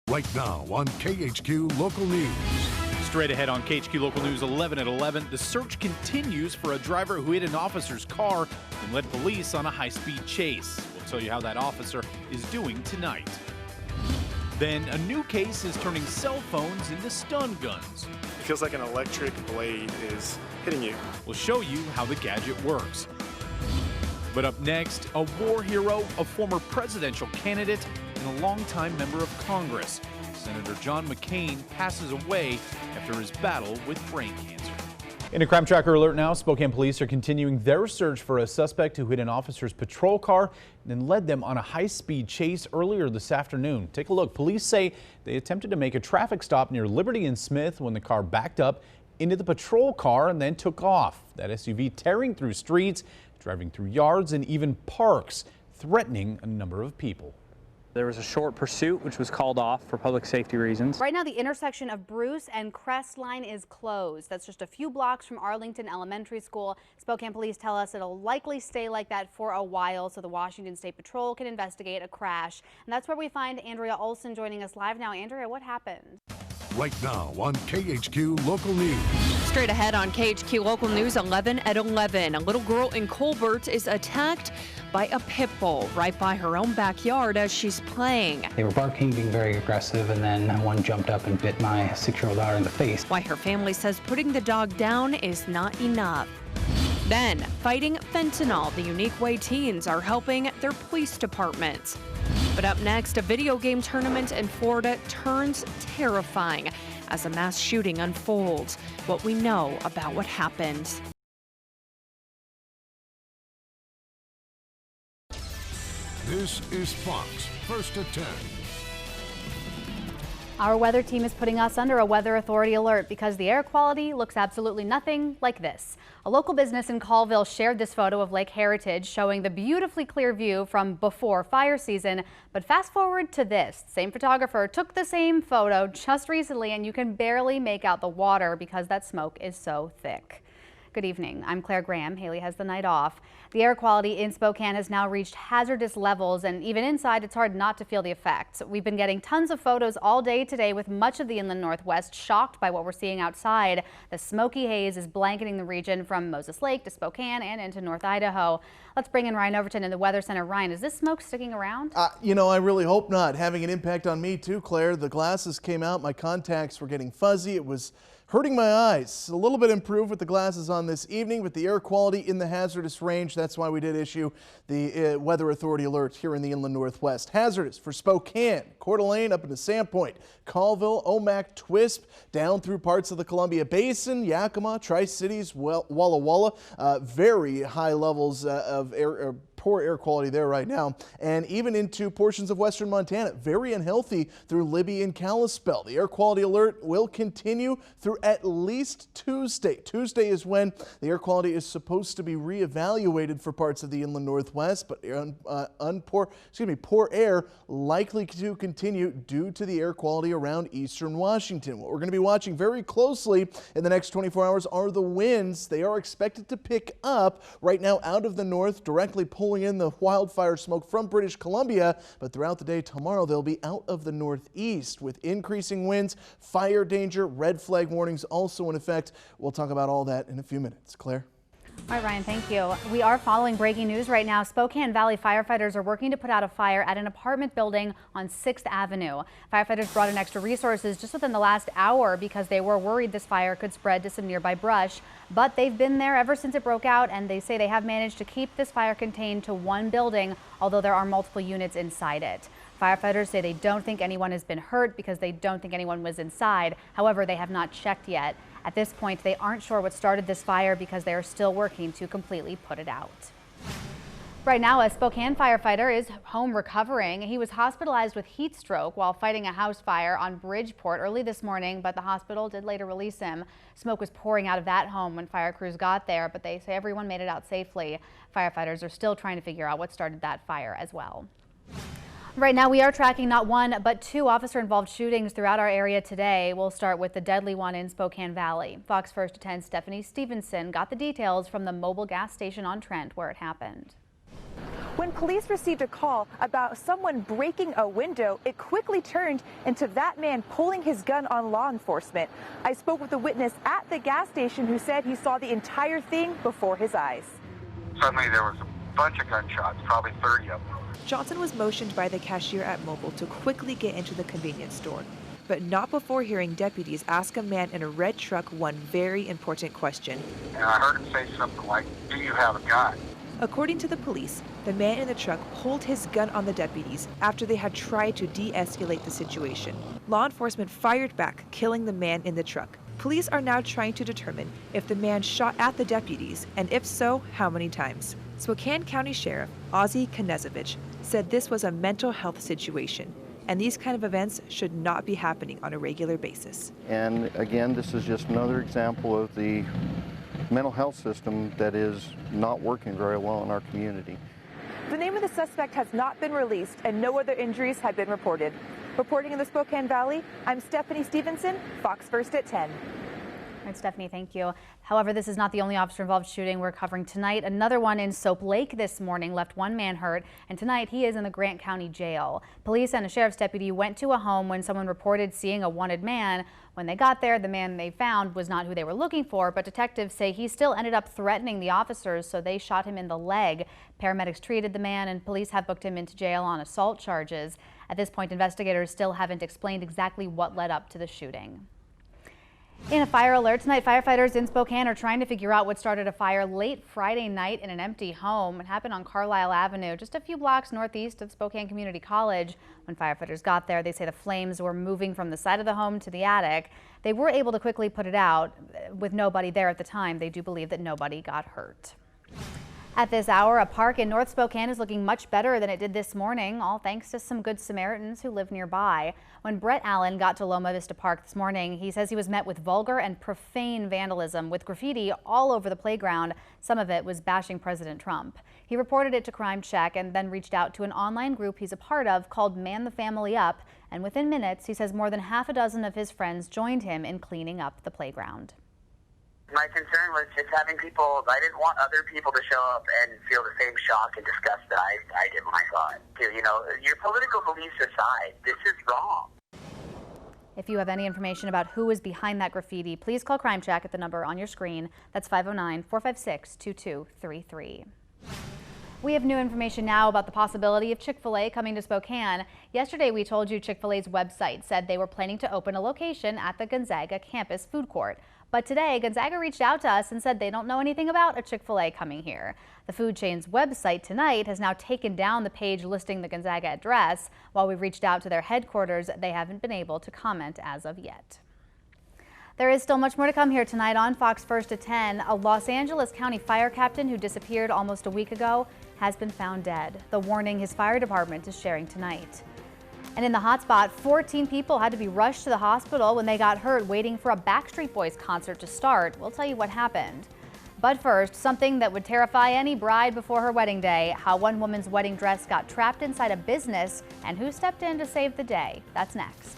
Right now on KHQ Local News. Straight ahead on KHQ Local News 11 at 11, the search continues for a driver who hit an officer's car and led police on a high-speed chase. We'll tell you how that officer is doing tonight. Then a new case is turning cell phones into stun guns. It feels like an electric blade is hitting you. We'll show you how the gadget works. But up next, a war hero, a former presidential candidate, and a longtime member of Congress. Senator John McCain passes away after his battle with brain cancer. In a crime tracker alert now, Spokane police are continuing their search for a suspect who hit an officer's patrol car and then led them on a high-speed chase earlier this afternoon. Take a look. Police say they attempted to make a traffic stop near Liberty and Smith when the car backed up into the patrol car and then took off. That SUV tearing through streets, driving through yards and even parks, threatening a number of people. There was a short pursuit which was called off for public safety reasons. Right now the intersection of Bruce and Crest Line is closed. That's just a few blocks from Arlington Elementary School. Spokane police tell us it'll likely stay like that for a while so the Washington State Patrol can investigate a crash. And that's where we find Andrea Olson joining us live now. Andrea, what happened? Right now on KHQ Local News. Straight ahead on KHQ Local News 11 at 11. A little girl in Colbert is attacked by a pit bull right by her own backyard as she's playing. They were barking, being very aggressive, and then one jumped up and bit my 6-year-old daughter in the face. Why her family says putting the dog down is not enough. Then, fighting fentanyl, the unique way teens are helping their police departments. But up next, a video game tournament in Florida turns terrifying as a mass shooting unfolds. What we know about what happened. This is Fox First at 10. Our weather team is putting us under a weather authority alert because the air quality looks absolutely nothing like this. A local business in Colville shared this photo of Lake Heritage showing the beautifully clear view from before fire season. But fast forward to this. Same photographer took the same photo just recently and you can barely make out the water because that smoke is so thick. Good evening. I'm Claire Graham. Haley has the night off. The air quality in Spokane has now reached hazardous levels, and even inside, it's hard not to feel the effects. We've been getting tons of photos all day today with much of the inland Northwest shocked by what we're seeing outside. The smoky haze is blanketing the region from Moses Lake to Spokane and into North Idaho. Let's bring in Ryan Overton in the Weather Center. Ryan, is this smoke sticking around? You know, I really hope not. Having an impact on me too, Claire. The glasses came out. My contacts were getting fuzzy. It was hurting my eyes. A little bit improved with the glasses on this evening, but the air quality in the hazardous range. That's why we did issue the weather authority alert here in the inland Northwest. Hazardous for Spokane, Coeur d'Alene up into Sandpoint, Colville, Omak, Twisp, down through parts of the Columbia Basin, Yakima, Tri-Cities, Walla Walla. Very high levels of poor air quality there right now, and even into portions of western Montana. Very unhealthy through Libby and Kalispell. The air quality alert will continue through at least Tuesday. Tuesday is when the air quality is supposed to be reevaluated for parts of the inland Northwest, but poor air likely to continue due to the air quality around eastern Washington. What we're going to be watching very closely in the next 24 hours are the winds. They are expected to pick up right now out of the north, directly pulling in the wildfire smoke from British Columbia, but throughout the day tomorrow they'll be out of the northeast with increasing winds, fire danger, red flag warnings also in effect. We'll talk about all that in a few minutes. Claire? All right, Ryan, thank you. We are following breaking news right now. Spokane Valley firefighters are working to put out a fire at an apartment building on 6th Avenue. Firefighters brought in extra resources just within the last hour because they were worried this fire could spread to some nearby brush. But they've been there ever since it broke out, and they say they have managed to keep this fire contained to one building, although there are multiple units inside it. Firefighters say they don't think anyone has been hurt because they don't think anyone was inside. However, they have not checked yet. At this point, they aren't sure what started this fire because they are still working to completely put it out. Right now, a Spokane firefighter is home recovering. He was hospitalized with heat stroke while fighting a house fire on Bridgeport early this morning, but the hospital did later release him. Smoke was pouring out of that home when fire crews got there, but they say everyone made it out safely. Firefighters are still trying to figure out what started that fire as well. Right now, we are tracking not one, but two officer-involved shootings throughout our area today. We'll start with the deadly one in Spokane Valley. Fox First at 10's Stephanie Stevenson got the details from the mobile gas station on Trent where it happened. When police received a call about someone breaking a window, it quickly turned into that man pulling his gun on law enforcement. I spoke with a witness at the gas station who said he saw the entire thing before his eyes. Suddenly there was a bunch of gunshots, probably 30 of them. Johnson was motioned by the cashier at Mobile to quickly get into the convenience store, but not before hearing deputies ask a man in a red truck one very important question. And I heard him say something like, "Do you have a gun?" According to the police, the man in the truck pulled his gun on the deputies after they had tried to de-escalate the situation. Law enforcement fired back, killing the man in the truck. Police are now trying to determine if the man shot at the deputies, and if so, how many times. Spokane County Sheriff Ozzie Knezevich said this was a mental health situation, and these kind of events should not be happening on a regular basis. And again, this is just another example of the mental health system that is not working very well in our community. The name of the suspect has not been released, and no other injuries have been reported. Reporting in the Spokane Valley, I'm Stephanie Stevenson, Fox First at 10. All right, Stephanie, thank you. However, this is not the only officer-involved shooting we're covering tonight. Another one in Soap Lake this morning left one man hurt, and tonight he is in the Grant County Jail. Police and a sheriff's deputy went to a home when someone reported seeing a wanted man. When they got there, the man they found was not who they were looking for, but detectives say he still ended up threatening the officers, so they shot him in the leg. Paramedics treated the man, and police have booked him into jail on assault charges. At this point, investigators still haven't explained exactly what led up to the shooting. In a fire alert tonight, firefighters in Spokane are trying to figure out what started a fire late Friday night in an empty home. It happened on Carlisle Avenue, just a few blocks northeast of Spokane Community College. When firefighters got there, they say the flames were moving from the side of the home to the attic. They were able to quickly put it out with nobody there at the time. They do believe that nobody got hurt. At this hour, a park in North Spokane is looking much better than it did this morning, all thanks to some good Samaritans who live nearby. When Brett Allen got to Loma Vista Park this morning, he says he was met with vulgar and profane vandalism with graffiti all over the playground. Some of it was bashing President Trump. He reported it to Crime Check and then reached out to an online group he's a part of called Man the Family Up. And within minutes, he says more than half a dozen of his friends joined him in cleaning up the playground. My concern was just having people, I didn't want other people to show up and feel the same shock and disgust that I did when I saw it. You know, your political beliefs aside, this is wrong. If you have any information about who is behind that graffiti, please call Crime Check at the number on your screen. That's 509-456-2233. We have new information now about the possibility of Chick-fil-A coming to Spokane. Yesterday, we told you Chick-fil-A's website said they were planning to open a location at the Gonzaga campus food court. But today, Gonzaga reached out to us and said they don't know anything about a Chick-fil-A coming here. The food chain's website tonight has now taken down the page listing the Gonzaga address. While we've reached out to their headquarters, they haven't been able to comment as of yet. There is still much more to come here tonight on Fox First at 10. A Los Angeles County fire captain who disappeared almost a week ago has been found dead. The warning his fire department is sharing tonight. And in the hotspot, 14 people had to be rushed to the hospital when they got hurt waiting for a Backstreet Boys concert to start. We'll tell you what happened. But first, something that would terrify any bride before her wedding day, how one woman's wedding dress got trapped inside a business and who stepped in to save the day. That's next.